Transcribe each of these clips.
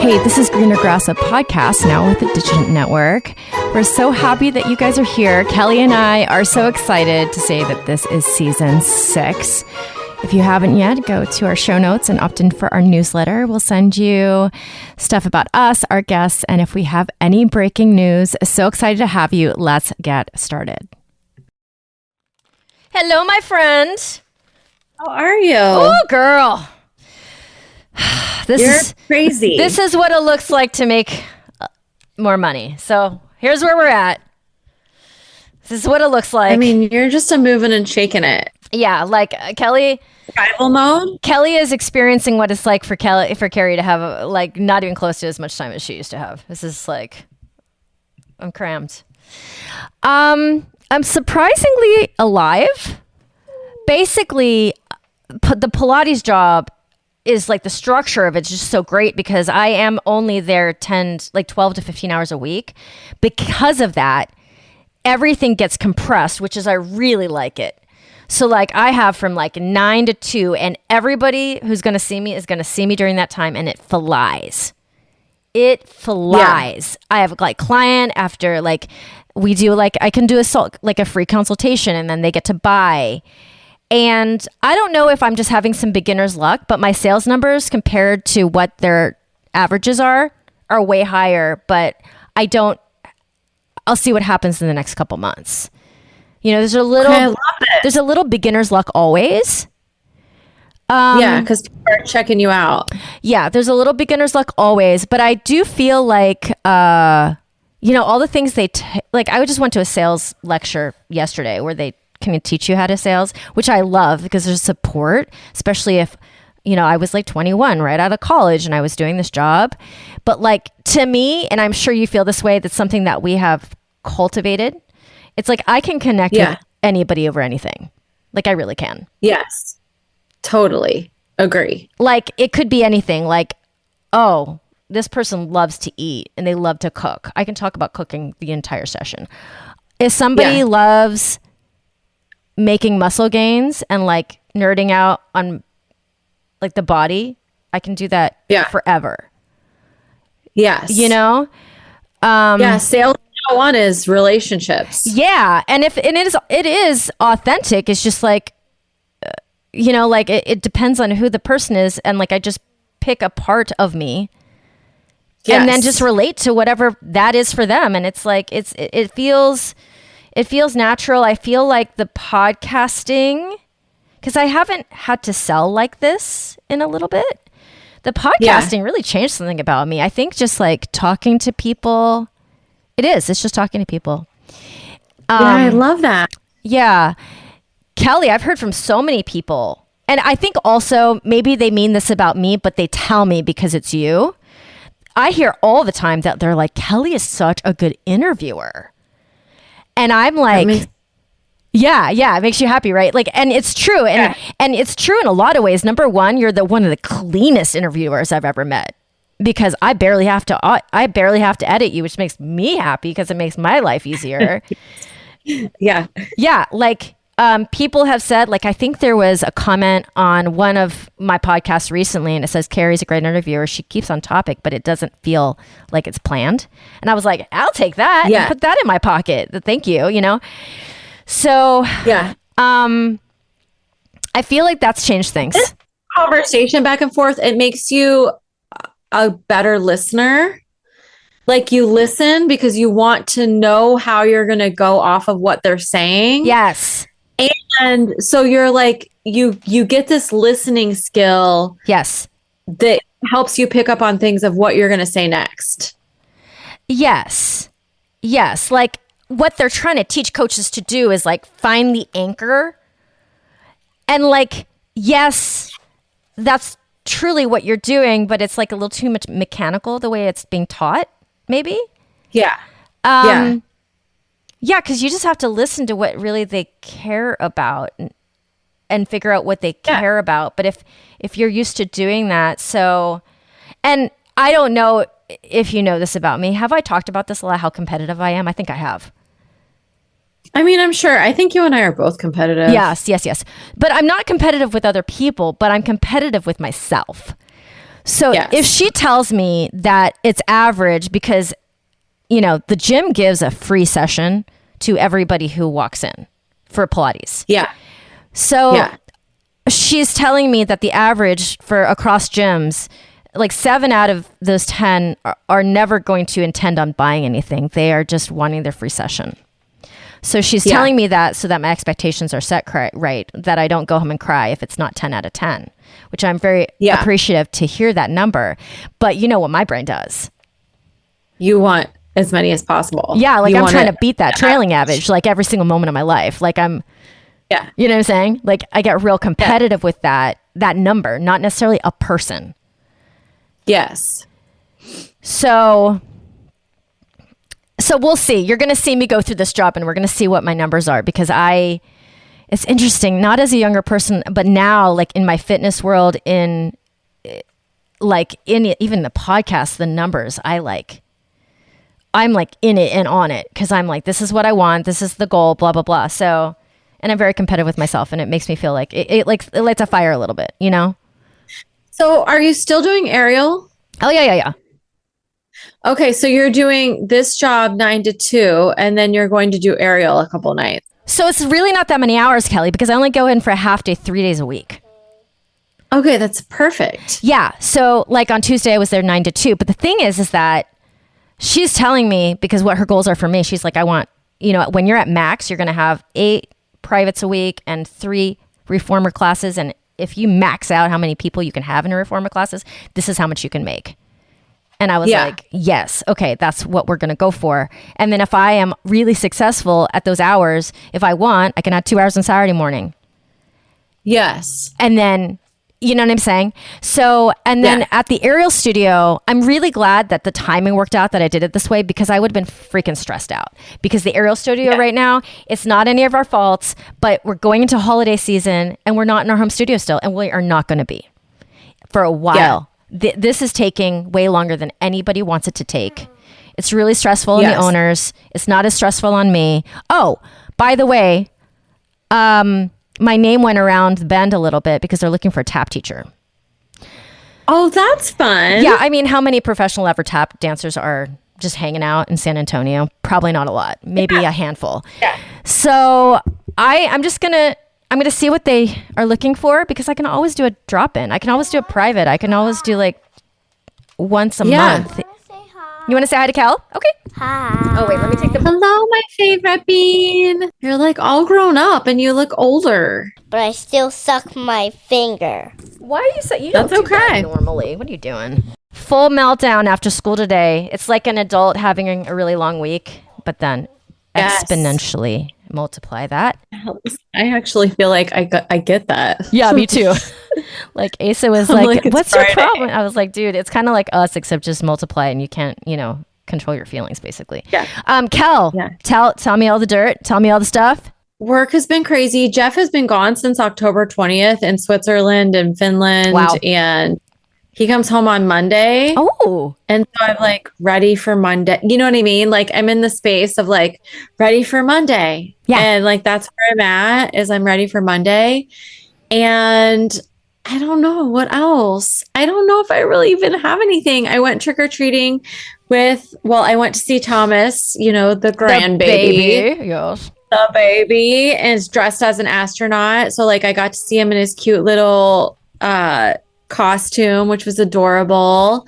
Hey, this is Greener Grass, a podcast now with the Digit Network. We're so happy that you guys are here. Kelli and I are so excited to say that this is season 6. If you haven't yet, go to our show notes and opt in for our newsletter. We'll send you stuff about us, our guests, and if we have any breaking news. So excited to have you. Let's get started. Hello, Friend. How are you? Oh, girl. You're crazy. This is what it looks like to make more money. So here's where we're at. This is what it looks like. I mean, you're just a moving and shaking it. Yeah, like Kelli. Survival mode? Kelli is experiencing what it's like for Kerry to have like not even close to as much time as she used to have. This is like, I'm crammed. I'm surprisingly alive. Basically, the Pilates job is like the structure of it's just so great because I am only there 12 to 15 hours a week. Because of that, everything gets compressed, which is I really like it. So like I have from like 9 to 2 and everybody who's going to see me is going to see me during that time and it flies. It flies. Yeah. I have like client after like we do like I can do a free consultation and then they get to buy. And I don't know if I'm just having some beginner's luck, but my sales numbers compared to what their averages are way higher, but I'll see what happens in the next couple months. You know, there's a little beginner's luck always. Yeah, because people are checking you out. Yeah, there's a little beginner's luck always, but I do feel like, all the things I just went to a sales lecture yesterday where they can teach you how to sales, which I love because there's support, especially if, I was like 21 right out of college and I was doing this job. But like to me, and I'm sure you feel this way, that's something that we have cultivated. It's like I can connect with anybody over anything. Like I really can. Yes, totally. Agree. Like it could be anything like, oh, this person loves to eat and they love to cook. I can talk about cooking the entire session. If somebody loves making muscle gains and like nerding out on like the body, I can do that forever. Yes. Sales 101 is relationships. Yeah. And it is authentic. It's just like, it depends on who the person is. And like, I just pick a part of me and then just relate to whatever that is for them. And it's like, it feels natural. I feel like the podcasting, because I haven't had to sell like this in a little bit. The podcasting really changed something about me. I think just like talking to people, it's just talking to people. I love that. Yeah. Kelli, I've heard from so many people. And I think also maybe they mean this about me, but they tell me because it's you. I hear all the time that they're like, Kelli is such a good interviewer. And I'm like, it makes you happy, right? Like, and it's true. And it's true in a lot of ways. Number one, you're one of the cleanest interviewers I've ever met because I barely have to edit you, which makes me happy because it makes my life easier. Yeah. Yeah. Like, people have said, like, I think there was a comment on one of my podcasts recently and it says, Kerry's a great interviewer. She keeps on topic, but it doesn't feel like it's planned. And I was like, I'll take that and put that in my pocket. Thank you. So, I feel like that's changed things. This conversation back and forth, it makes you a better listener. Like you listen because you want to know how you're going to go off of what they're saying. Yes. And so you're like, you get this listening skill. Yes. That helps you pick up on things of what you're going to say next. Yes. Yes. Like what they're trying to teach coaches to do is like find the anchor. And like, yes, that's truly what you're doing, but it's like a little too much mechanical the way it's being taught, maybe. Yeah. Yeah, because you just have to listen to what really they care about and figure out what they care about. But if you're used to doing that, and I don't know if you know this about me. Have I talked about this a lot, how competitive I am? I think I have. I mean, I'm sure. I think you and I are both competitive. Yes. But I'm not competitive with other people, but I'm competitive with myself. So if she tells me that it's average because, the gym gives a free session to everybody who walks in for Pilates. Yeah. So she's telling me that the average for across gyms, like 7 out of those 10 are never going to intend on buying anything. They are just wanting their free session. So she's telling me that so that my expectations are set right, that I don't go home and cry if it's not 10 out of 10, which I'm very appreciative to hear that number. But you know what my brain does? You want as many as possible. Yeah, like I'm trying to beat that trailing average like every single moment of my life. Like I'm, you know what I'm saying? Like I get real competitive with that number, not necessarily a person. Yes. So we'll see. You're going to see me go through this job and we're going to see what my numbers are because it's interesting, not as a younger person, but now like in my fitness world, even the podcast, the numbers I'm like in it and on it because I'm like, this is what I want. This is the goal, blah, blah, blah. So, and I'm very competitive with myself and it makes me feel like it lights a fire a little bit, So are you still doing aerial? Oh, yeah. Okay, so you're doing this job 9 to 2, and then you're going to do aerial a couple nights. So it's really not that many hours, Kelly, because I only go in for a half day, 3 days a week. Okay, that's perfect. Yeah. So like on Tuesday, I was there 9 to 2. But the thing is that she's telling me, because what her goals are for me, she's like, I want, when you're at max, you're going to have 8 privates a week and 3 reformer classes. And if you max out how many people you can have in your reformer classes, this is how much you can make. And I was like, yes, okay, that's what we're going to go for. And then if I am really successful at those hours, if I want, I can add 2 hours on Saturday morning. Yes. And then, you know what I'm saying? So, and then at the aerial studio, I'm really glad that the timing worked out that I did it this way because I would have been freaking stressed out because the aerial studio right now, it's not any of our faults, but we're going into holiday season and we're not in our home studio still. And we are not going to be for a while. Yeah. This is taking way longer than anybody wants it to take. It's really stressful on the owners. It's not as stressful on me. Oh, by the way, my name went around the bend a little bit because they're looking for a tap teacher. Oh, that's fun. Yeah, I mean, how many professional ever tap dancers are just hanging out in San Antonio? Probably not a lot. Maybe a handful. Yeah. So I'm going to see what they are looking for because I can always do a drop-in. I can always do a private. I can always do like once a month. You want to say hi to Kel? Okay. Hi. Oh, wait, let me take the... Hello, my favorite bean. You're like all grown up and you look older. But I still suck my finger. Why are you so... That's don't do okay. That normally. What are you doing? Full meltdown after school today. It's like an adult having a really long week, but then exponentially multiply that. I actually feel like I get that. Yeah, me too. Like Asa was like what's Friday. Your problem? I was like, dude, it's kind of like us, except just multiply and you can't, control your feelings basically. Yeah. Kel, tell me all the dirt. Tell me all the stuff. Work has been crazy. Jeff has been gone since October 20th in Switzerland and Finland. Wow. And he comes home on Monday. Oh. And so I'm like ready for Monday. You know what I mean? Like I'm in the space of like ready for Monday. Yeah. And like that's where I'm at is I'm ready for Monday. And I don't know what else. I don't know if I really even have anything. I went trick-or-treating I went to see Thomas, the grandbaby. Yes. The baby is dressed as an astronaut. So like I got to see him in his cute little costume, which was adorable.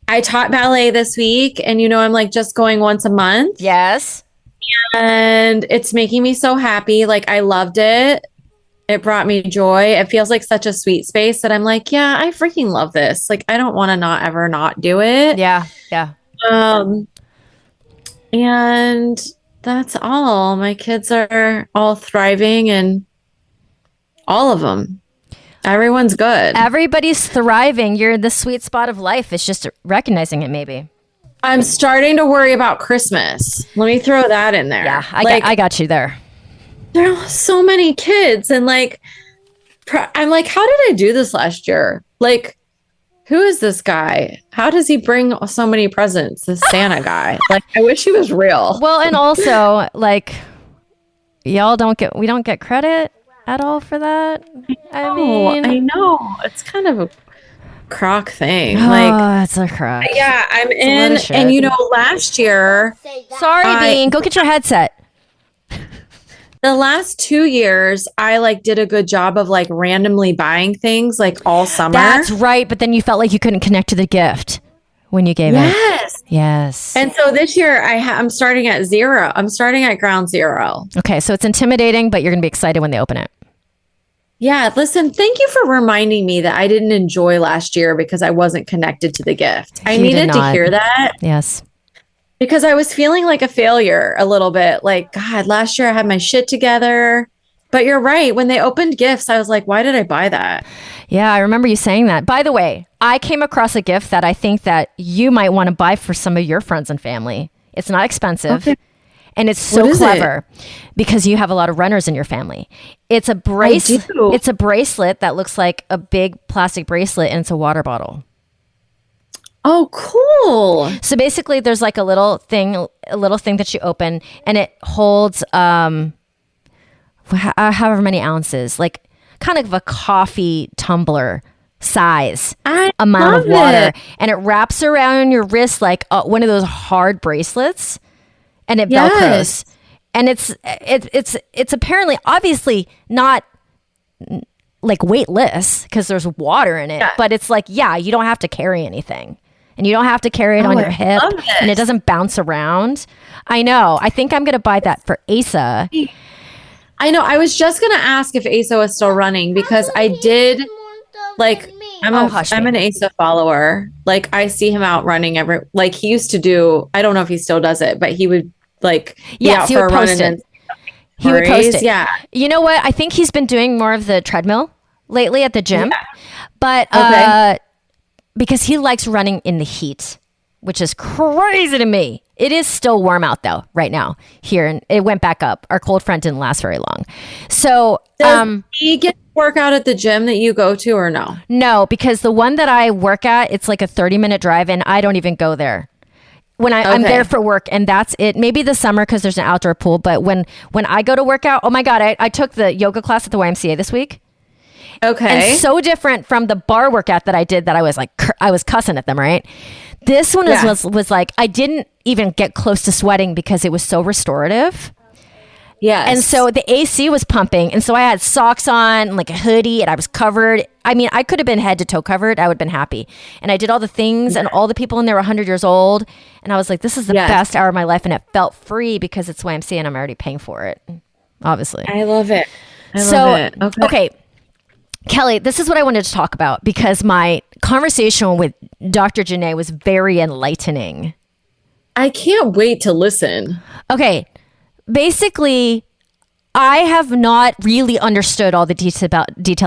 I taught ballet this week and I'm like just going once a month. Yes. And it's making me so happy. Like I loved it. It brought me joy. It feels like such a sweet space that I'm like, yeah, I freaking love this. Like I don't want to not ever not do it. Yeah. Yeah. And that's all. My kids are all thriving and all of them. Everyone's good. Everybody's thriving. You're in the sweet spot of life. It's just recognizing it, maybe. I'm starting to worry about Christmas. Let me throw that in there. Yeah, I got you there. There are so many kids. And like, I'm like, how did I do this last year? Like, who is this guy? How does he bring so many presents? This Santa guy. Like, I wish he was real. Well, and also, like, we don't get credit at all for that. I know. It's kind of crock thing. Oh, it's a crock. Yeah, I'm in. And last year, sorry, Bean, go get your headset. The last 2 years, I did a good job of randomly buying things all summer. That's right. But then you felt like you couldn't connect to the gift when you gave it. Yes. And so this year I'm starting at zero. I'm starting at ground zero. Okay. So it's intimidating, but you're going to be excited when they open it. Yeah. Listen, thank you for reminding me that I didn't enjoy last year because I wasn't connected to the gift. I needed to hear that. Yes. Because I was feeling like a failure a little bit. God, last year I had my shit together. But you're right. When they opened gifts, I was like, why did I buy that? Yeah, I remember you saying that. By the way, I came across a gift that I think that you might want to buy for some of your friends and family. It's not expensive. Okay. And it's so clever because you have a lot of runners in your family. It's a bracelet. It's a bracelet that looks like a big plastic bracelet, and it's a water bottle. Oh, cool. So basically there's a little thing that you open, and it holds however many ounces, kind of a coffee tumbler size amount of water. And it wraps around your wrist like one of those hard bracelets, and it velcros. And it's apparently obviously not weightless because there's water in it, but it's you don't have to carry anything. And you don't have to carry it on your hip, and it doesn't bounce around. I know. I think I'm going to buy that for Asa. I know. I was just going to ask if Asa was still running because I did I'm an Asa follower. I see him out running he used to do. I don't know if he still does it, but he would be out for a run. He would post it. Yeah. You know what? I think he's been doing more of the treadmill lately at the gym, but because he likes running in the heat, which is crazy to me. It is still warm out though right now here, and it went back up. Our cold front didn't last very long. So does he get workout at the gym that you go to, or no? No, because the one that I work at, it's a 30-minute drive, and I don't even go there. When I'm there for work, and that's it. Maybe the summer because there's an outdoor pool, but when I go to work out, oh my God, I took the yoga class at the YMCA this week. Okay. And so different from the bar workout that I did that I was I was cussing at them, right? This one was I didn't even get close to sweating because it was so restorative. Yes. And so the AC was pumping. And so I had socks on, and a hoodie, and I was covered. I mean, I could have been head to toe covered. I would have been happy. And I did all the things, and all the people in there were 100 years old. And I was like, this is the best hour of my life. And it felt free because it's YMCA and I'm already paying for it, obviously. I love it. I love it. Okay. Kelli, this is what I wanted to talk about because my conversation with Dr. Janae was very enlightening. I can't wait to listen. Okay. Basically, I have not really understood all the details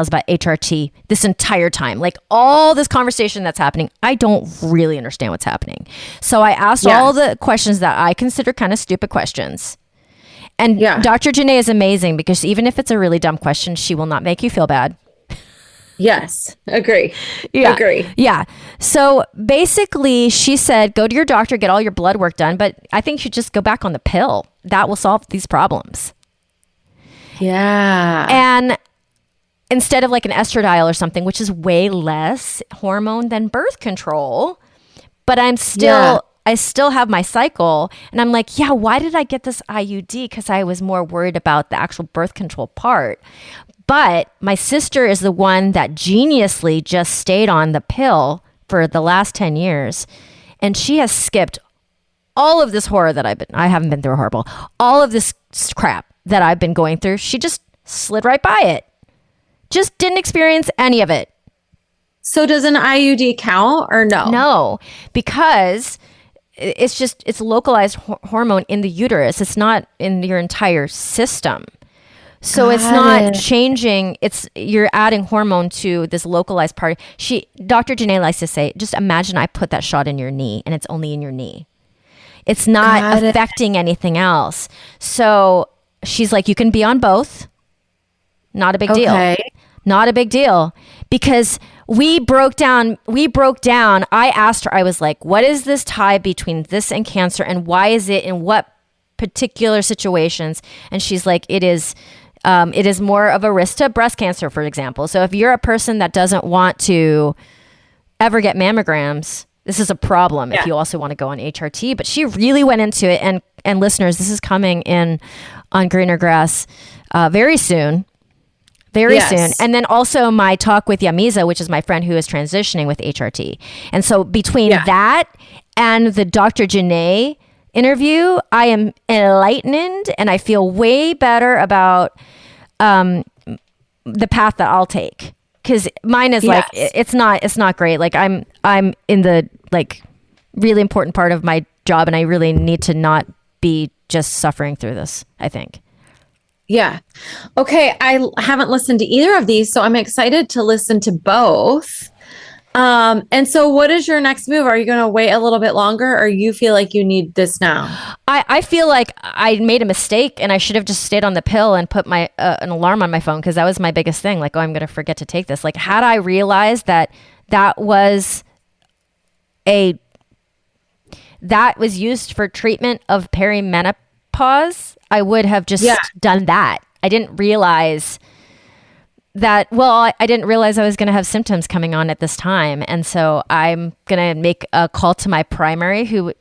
about HRT this entire time. All this conversation that's happening, I don't really understand what's happening. So I asked all the questions that I consider kind of stupid questions. And Dr. Janae is amazing because even if it's a really dumb question, she will not make you feel bad. Yes. Agree. Yeah. Agree. Yeah. So basically she said, go to your doctor, get all your blood work done. But I think you should just go back on the pill. That will solve these problems. Yeah. And instead of an estradiol or something, which is way less hormone than birth control, but I still have my cycle. And I'm like, why did I get this IUD? Because I was more worried about the actual birth control part. But my sister is the one that geniusly just stayed on the pill for the last 10 years. And she has skipped all of this horror that I haven't been through horrible. All of this crap that I've been going through. She just slid right by it. Just didn't experience any of it. So does an IUD count or no? No, because it's localized hormone in the uterus. It's not in your entire system. So it's not changing. You're adding hormone to this localized part. Dr. Janae likes to say, just imagine I put that shot in your knee and it's only in your knee. It's not affecting anything else. So she's like, you can be on both. Not a big deal. Not a big deal. Because we broke down. I asked her, I was like, what is this tie between this and cancer? And why is it in what particular situations? And she's like, it is more of a risk to breast cancer, for example. So if you're a person that doesn't want to ever get mammograms, this is a problem if you also want to go on HRT. But she really went into it. And listeners, this is coming in on Greener Grass very soon. Very soon. And then also my talk with Yamiza, which is my friend who is transitioning with HRT. And so between that and the Dr. Janae interview, I am enlightened and I feel way better about the path that I'll take. Because mine is like, it's not great. Like I'm in the like really important part of my job and I really need to not be just suffering through this, I think. Yeah. Okay. I haven't listened to either of these, so I'm excited to listen to both. And so what is your next move? Are you going to wait a little bit longer or you feel like you need this now? I feel like I made a mistake and I should have just stayed on the pill and put my an alarm on my phone because that was my biggest thing. Like, oh, I'm going to forget to take this. Like, had I realized that was used for treatment of perimenopause, I would have just done that. I didn't realize that, I didn't realize I was going to have symptoms coming on at this time. And so I'm going to make a call to my primary who,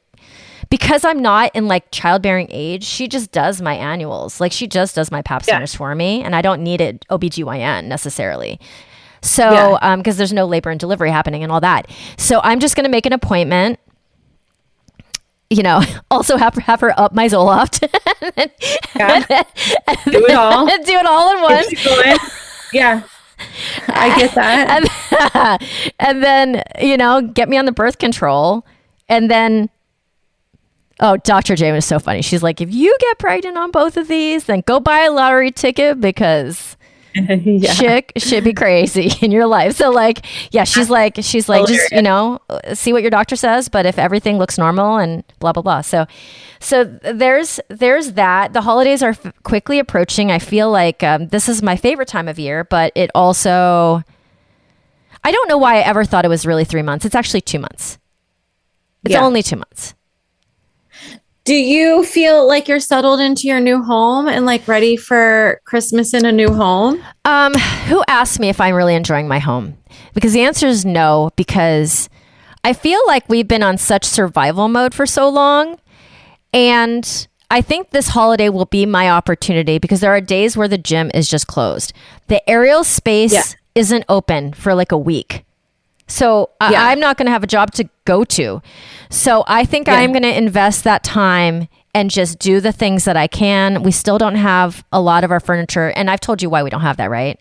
because I'm not in like childbearing age, she just does my annuals. Like she just does my pap smears for me and I don't need it OBGYN necessarily. So, because there's no labor and delivery happening and all that. So I'm just going to make an appointment. Also have her up my Zoloft. Do it all. Do it all in one. Yeah, I get that. And then, get me on the birth control. And then, Dr. Jane is so funny. She's like, if you get pregnant on both of these, then go buy a lottery ticket because shit should be crazy in your life. So like, she's like, just, see what your doctor says. But if everything looks normal and blah, blah, blah. So there's that. The holidays are quickly approaching. I feel like this is my favorite time of year, but it also, I don't know why I ever thought it was really 3 months. It's actually 2 months. It's only 2 months. Do you feel like you're settled into your new home and like ready for Christmas in a new home? Who asked me if I'm really enjoying my home? Because the answer is no, because I feel like we've been on such survival mode for so long. And I think this holiday will be my opportunity because there are days where the gym is just closed. The aerial space isn't open for like a week. So I'm not going to have a job to go to. So I think I'm going to invest that time and just do the things that I can. We still don't have a lot of our furniture. And I've told you why we don't have that, right?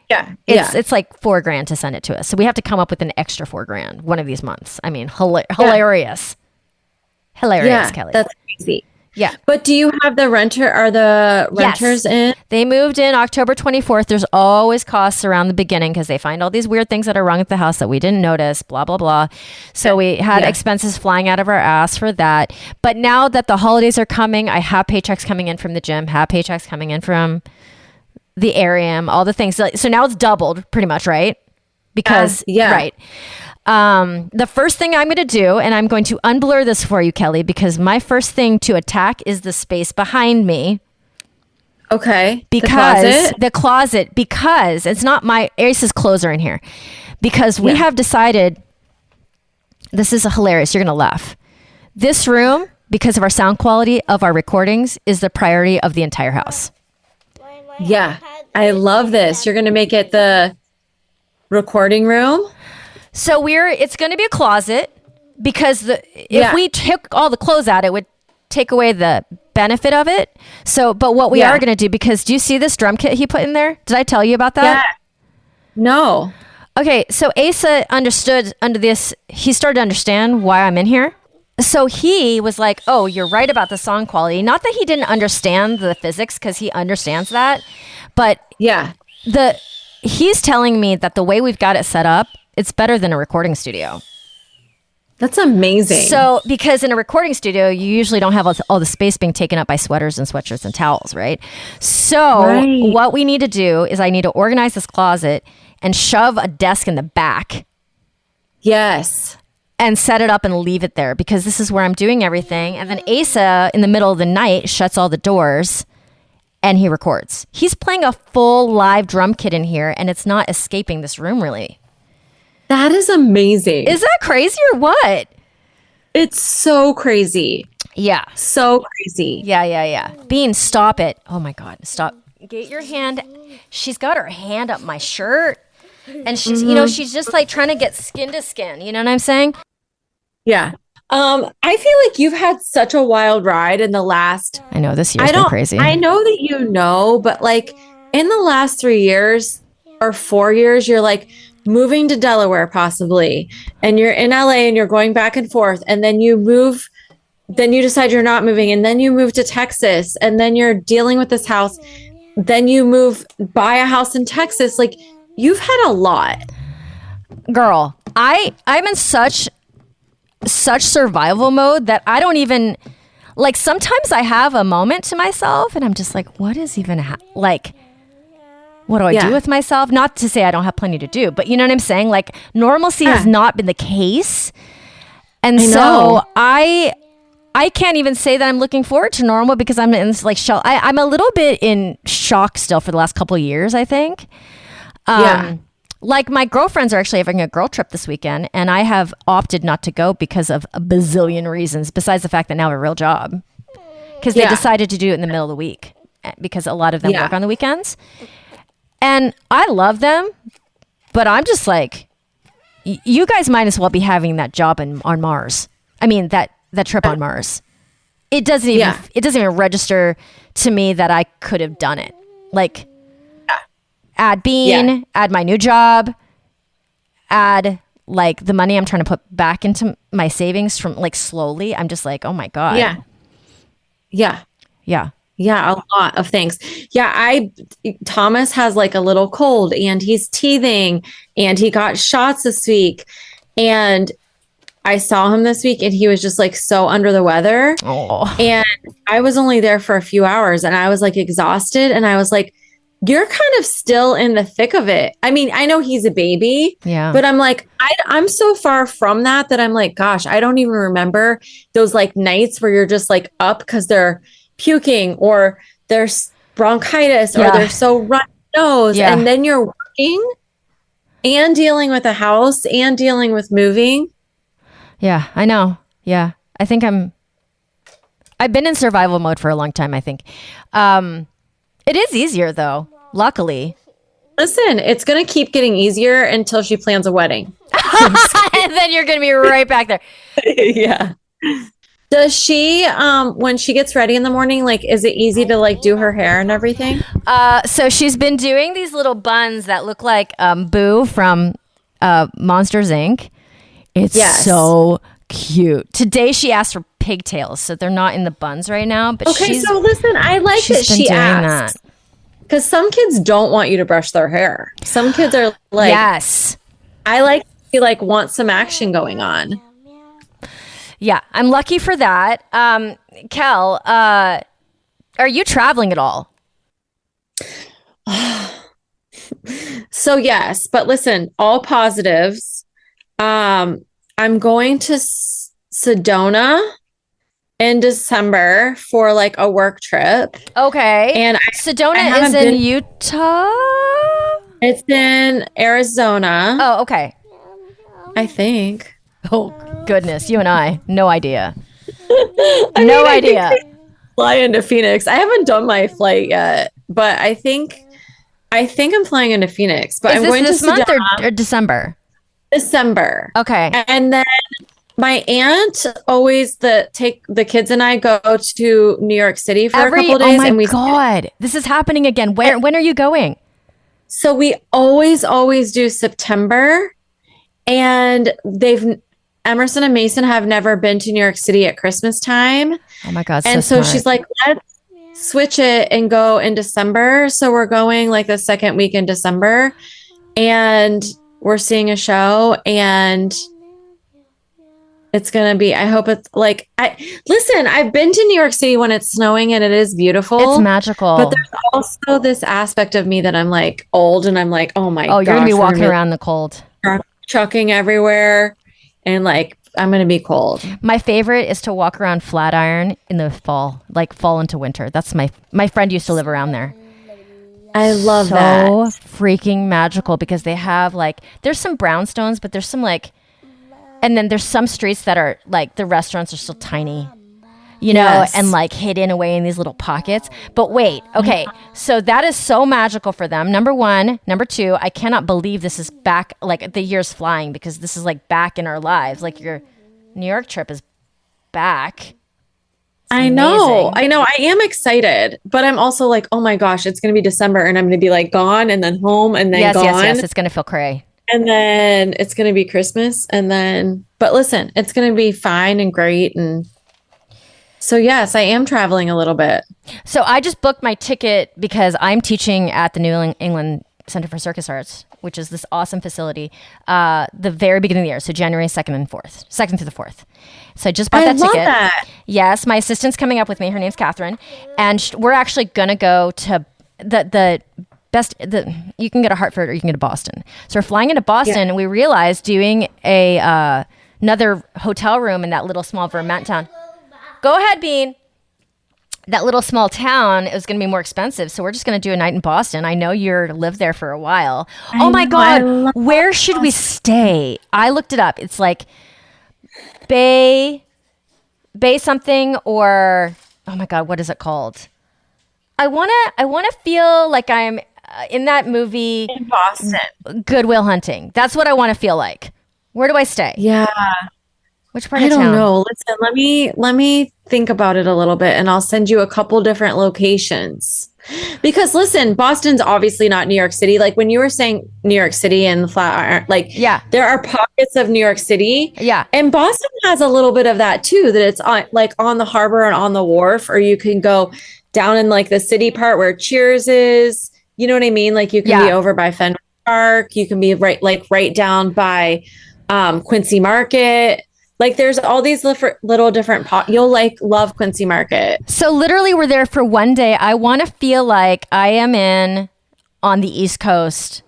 Yeah. It's like $4,000 to send it to us. So we have to come up with an extra $4,000 one of these months. I mean, hilarious. Hilarious, Kelly. That's crazy. Yeah. But do you have the renters in? They moved in October 24th. There's always costs around the beginning because they find all these weird things that are wrong at the house that we didn't notice, blah, blah, blah. So we had expenses flying out of our ass for that. But now that the holidays are coming, I have paychecks coming in from the gym, have paychecks coming in from the Arium, all the things. So now it's doubled pretty much, right? Because, right. The first thing I'm going to do, and I'm going to unblur this for you, Kelly, because my first thing to attack is the space behind me. Okay. Because the closet, because it's not my Ace's clothes are in here. Because we have decided, this is hilarious. You're going to laugh. This room, because of our sound quality of our recordings, is the priority of the entire house. Yeah. I love this. You're going to make it the recording room. So it's going to be a closet because if we took all the clothes out, it would take away the benefit of it. So, but what we are going to do, because do you see this drum kit he put in there? Did I tell you about that? Yeah. No. Okay. So Asa understood he started to understand why I'm in here. So he was like, oh, you're right about the song quality. Not that he didn't understand the physics, because he understands that. But he's telling me that the way we've got it set up, it's better than a recording studio. That's amazing. So, because in a recording studio, you usually don't have all the space being taken up by sweaters and sweatshirts and towels, right? So, what we need to do is I need to organize this closet and shove a desk in the back. Yes. And set it up and leave it there, because this is where I'm doing everything. And then Asa, in the middle of the night, shuts all the doors and he records. He's playing a full live drum kit in here, and it's not escaping this room really. That is amazing. Is that crazy or what? It's so crazy. Yeah. So crazy. Yeah. Bean, stop it. Oh my God. Stop. Get your hand. She's got her hand up my shirt. And she's, she's just like trying to get skin to skin. You know what I'm saying? Yeah. I feel like you've had such a wild ride in the last. I know this year's been crazy. I know that but like in the last 3 years or 4 years, you're like moving to Delaware possibly, and you're in LA and you're going back and forth, and then you move. Then you decide you're not moving, and then you move to Texas, and then you're dealing with this house. Then you buy a house in Texas. Like you've had a lot. Girl, I'm in such survival mode that I don't even like. Sometimes I have a moment to myself, and I'm just like, what is even like? What do I do with myself? Not to say I don't have plenty to do, but you know what I'm saying? Like normalcy has not been the case, and so I can't even say that I'm looking forward to normal because I'm in this like shell. I'm a little bit in shock still for the last couple of years, I think. Like my girlfriends are actually having a girl trip this weekend, and I have opted not to go because of a bazillion reasons, besides the fact that now I have a real job. Because they decided to do it in the middle of the week because a lot of them work on the weekends. And I love them, but I'm just like, you guys might as well be having that job on Mars. I mean, that trip on Mars. It doesn't even register to me that I could have done it. Like add Bean, add my new job, add like the money I'm trying to put back into my savings from like slowly. I'm just like, oh my God. Yeah, a lot of things. Yeah, Thomas has like a little cold and he's teething and he got shots this week. And I saw him this week and he was just like so under the weather. Oh. And I was only there for a few hours and I was like exhausted. And I was like, you're kind of still in the thick of it. I mean, I know he's a baby, but I'm like, I'm so far from that I'm like, gosh, I don't even remember those like nights where you're just like up because they're puking or there's bronchitis or they're so runny nose. And then you're working and dealing with a house and dealing with moving. Yeah, I know. Yeah. I think I've been in survival mode for a long time, I think. It is easier though, luckily. Listen, it's going to keep getting easier until she plans a wedding. And then you're going to be right back there. Yeah. Does she, when she gets ready in the morning, like, is it easy to like do her hair and everything? So she's been doing these little buns that look like Boo from Monsters, Inc. It's so cute. Today she asked for pigtails, so they're not in the buns right now. But so listen, I like that she asked. Because some kids don't want you to brush their hair. Some kids are like, I like to like want some action going on. Yeah, I'm lucky for that. Kel, are you traveling at all? So yes, but listen, all positives. I'm going to Sedona in December for like a work trip. Okay. And Sedona is in Utah? It's in Arizona. Oh, okay. I think. Oh, goodness. You and I. No idea. No idea. Fly into Phoenix. I haven't done my flight yet, but I think I'm flying into Phoenix. But I'm going this to month Sedona. or December? December. Okay. And then my aunt always take the kids and I go to New York City for a couple of days. Oh my God. This is happening again. When are you going? So we always do September, and Emerson and Mason have never been to New York City at Christmas time. Oh my God. And so she's like, let's switch it and go in December. So we're going like the second week in December, and we're seeing a show, and it's going to be, I hope it's like, listen, I've been to New York City when it's snowing and it is beautiful. It's magical. But there's also this aspect of me that I'm like old and I'm like, oh my God. Oh, you're going to be walking around the cold. Chucking everywhere. And like, I'm going to be cold. My favorite is to walk around Flatiron in the fall, like fall into winter. That's my friend used to live around there. I love so that. freaking magical because they have like, there's some brownstones, but there's some like, and then there's some streets that are like, the restaurants are still tiny, you know, Yes. and like hidden away in these little pockets. But wait, okay. So that is so magical for them. Number one. Number two, I cannot believe this is back, like the year's flying because this is like back in our lives. Like your New York trip is back. I know. I am excited, but I'm also like, oh my gosh, it's going to be December and I'm going to be like gone and then home and then gone. Yes. It's going to feel cray. And then it's going to be Christmas. And then, but listen, it's going to be fine and great. And so, yes, I am traveling a little bit. So I just booked my ticket because I'm teaching at the New England Center for Circus Arts, which is this awesome facility, the very beginning of the year. So January 2nd and 4th, 2nd through the 4th. So I just bought that ticket. That. Yes, my assistant's coming up with me. Her name's Catherine. And we're actually going to go to the best, you can go to Hartford or you can go to Boston. So we're flying into Boston and we realized doing another hotel room in that little small Vermont town. Go ahead, Bean. That little small town is going to be more expensive. So we're just going to do a night in Boston. I know you're lived there for a while. Oh my God. Where should we stay? I looked it up. It's like Bay something or, oh my God, what is it called? I want to feel like I'm in that movie In Boston. Good Will Hunting. That's what I want to feel like. Where do I stay? Yeah. Which part I of town? don't know. Listen, let me think about it a little bit and I'll send you a couple different locations. Because listen, Boston's obviously not New York City. Like when you were saying New York City and the Flatiron, like there are pockets of New York City. Yeah. And Boston has a little bit of that too, that it's on like on the harbor and on the wharf, or you can go down in like the city part where Cheers is. You know what I mean? Like you can be over by Fenway Park. You can be right down by Quincy Market. Like there's all these little different you'll like love Quincy Market. So literally we're there for one day. I want to feel like I am on the East Coast,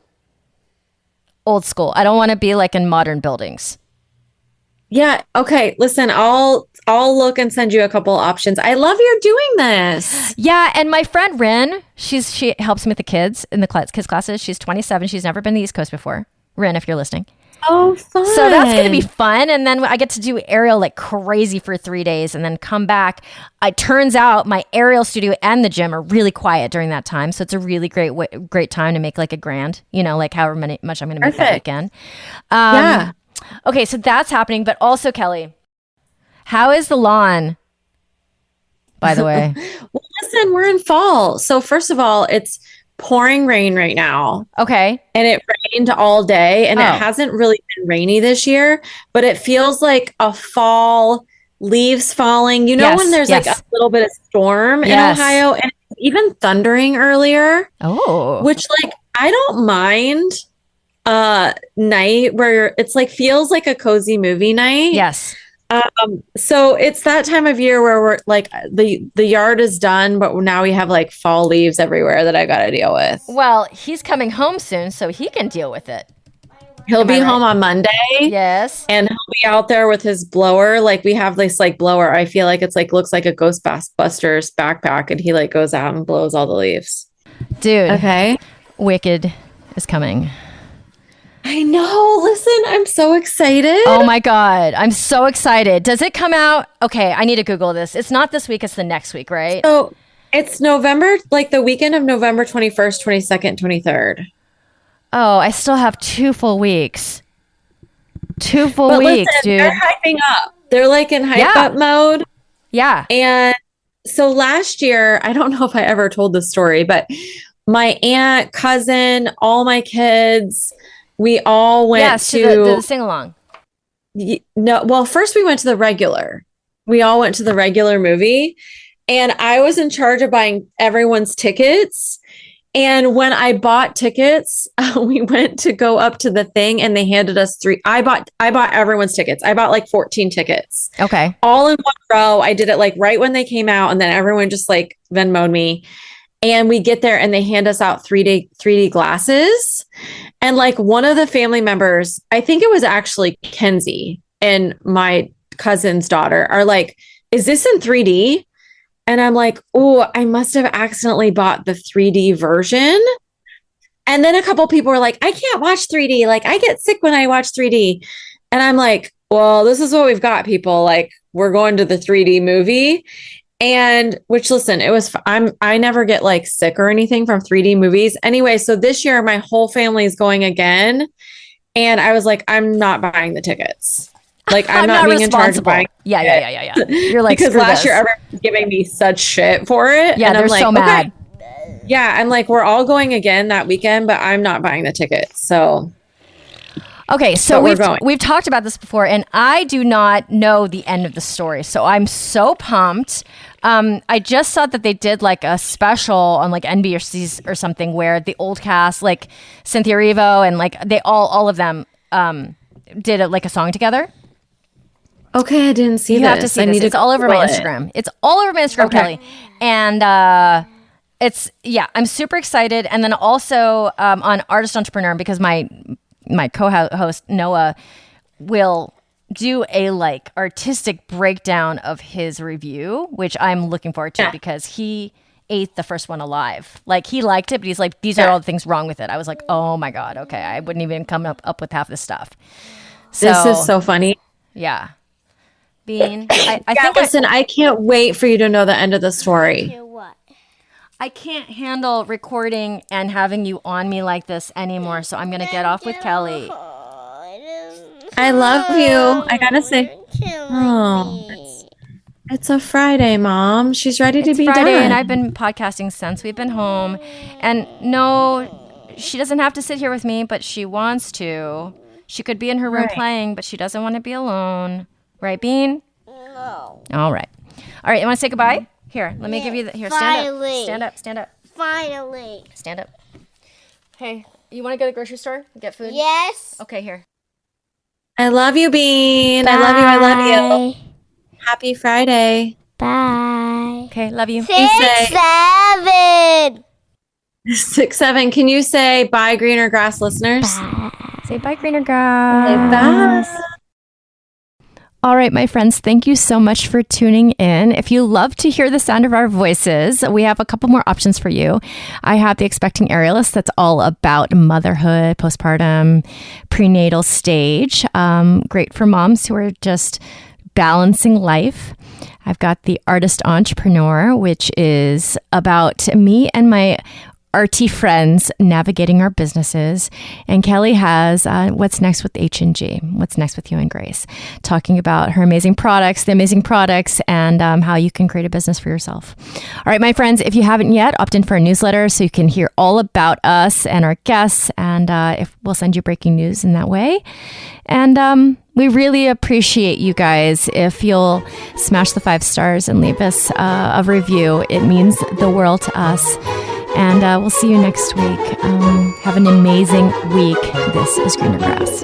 old school. I don't want to be like in modern buildings. Yeah. Okay. Listen, I'll look and send you a couple options. I love you're doing this. Yeah. And my friend Rin, she helps me with the kids in the kids classes. She's 27. She's never been to the East Coast before. Rin, if you're listening. Oh, fun. So that's going to be fun. And then I get to do aerial like crazy for 3 days and then come back. It turns out my aerial studio and the gym are really quiet during that time. So it's a really great time to make like a grand, you know, like however much I'm going to make that weekend. Yeah. Okay. So that's happening. But also, Kelly, how is the lawn, by the way? Well, listen, we're in fall. So first of all, it's pouring rain right now. Okay. And it rained all day and it hasn't really been rainy this year, but it feels like a fall, leaves falling. You know, when there's like a little bit of storm in Ohio and even thundering earlier. Oh. Which like, I don't mind night where it's like, feels like a cozy movie night. Yes. So it's that time of year where we're like the yard is done, but now we have like fall leaves everywhere that I got to deal with. Well, he's coming home soon, so he can deal with it. He'll be home on Monday. Yes. And he'll be out there with his blower. Like we have this like blower. I feel like it's like, looks like a Ghostbusters backpack. And he like goes out and blows all the leaves. Dude. Okay. Wicked is coming. I know. Listen, I'm so excited. Oh my God. I'm so excited. Does it come out? Okay. I need to Google this. It's not this week. It's the next week, right? So it's November, like the weekend of November 21st, 22nd, 23rd. Oh, I still have 2 full weeks. 2 full weeks, listen, dude. They're hyping up. They're like in hype up mode. Yeah. And so last year, I don't know if I ever told this story, but my aunt, cousin, all my kids, we all went to the sing-along. No, well, first we went to the regular. We all went to the regular movie. And I was in charge of buying everyone's tickets. And when I bought tickets, we went to go up to the thing and they handed us 3. I bought everyone's tickets. I bought like 14 tickets. Okay. All in one row. I did it like right when they came out. And then everyone just like Venmo'd me. And we get there and they hand us out 3D glasses. And like one of the family members, I think it was actually Kenzie and my cousin's daughter, are like, is this in 3D? And I'm like, oh, I must have accidentally bought the 3D version. And then a couple people were like, I can't watch 3D. Like, I get sick when I watch 3D. And I'm like, well, this is what we've got, people. Like, we're going to the 3D movie. And which, listen, it was, I never get like sick or anything from 3D movies. Anyway, so this year my whole family is going again. And I was like, I'm not buying the tickets. Like, I'm not being in charge of buying. Yeah. You're like, because last year everyone was giving me such shit for it. Yeah, and they're I'm like, so mad. Okay. Yeah, I'm like, we're all going again that weekend, but I'm not buying the tickets. So okay, so we've talked about this before, and I do not know the end of the story, so I'm so pumped. I just saw that they did like a special on like NBC or something where the old cast, like Cynthia Erivo and like they all of them did like a song together. Okay, I didn't see you this. Have to see this. It's all over my Instagram. It's all over my Instagram, okay. Kelly. And I'm super excited. And then also on Artist Entrepreneur, because my co-host Noah will do a like artistic breakdown of his review, which I'm looking forward to because he ate the first one alive. Like, he liked it, but he's like, these are all the things wrong with it. I was like, oh my God, okay, I wouldn't even come up with half this stuff. So, this is so funny. Yeah. Bean, I think listen, I can't wait for you to know the end of the story. What? I can't handle recording and having you on me like this anymore, so I'm going to get off with Kelly. I love you. I gotta say, it's a Friday, Mom. She's ready to be Friday, done. And I've been podcasting since we've been home. And no, she doesn't have to sit here with me, but she wants to. She could be in her room playing, but she doesn't want to be alone. Right, Bean? No. All right. You want to say goodbye? Here, let me give you here, finally. Stand up. Finally. Stand up. Hey, you want to go to the grocery store and get food? Yes. Okay, here. I love you, Bean. Bye. I love you. Happy Friday. Bye. Okay, love you. 6, 7. 6, 7. Can you say bye, greener grass listeners? Bye. Say bye, greener grass. Bye. All right, my friends, thank you so much for tuning in. If you love to hear the sound of our voices, we have a couple more options for you. I have the Expecting Aerialist that's all about motherhood, postpartum, prenatal stage. Great for moms who are just balancing life. I've got the Artist Entrepreneur, which is about me and my arty friends navigating our businesses. And Kelly has What's Next with H&G, What's Next with You and Grace, talking about her amazing products, and how you can create a business for yourself. All right, my friends, if you haven't yet, opt in for a newsletter so you can hear all about us and our guests, and if we'll send you breaking news in that way. And we really appreciate you guys. If you'll smash the 5 stars and leave us a review, it means the world to us. And we'll see you next week. Have an amazing week. This is Greener Grass.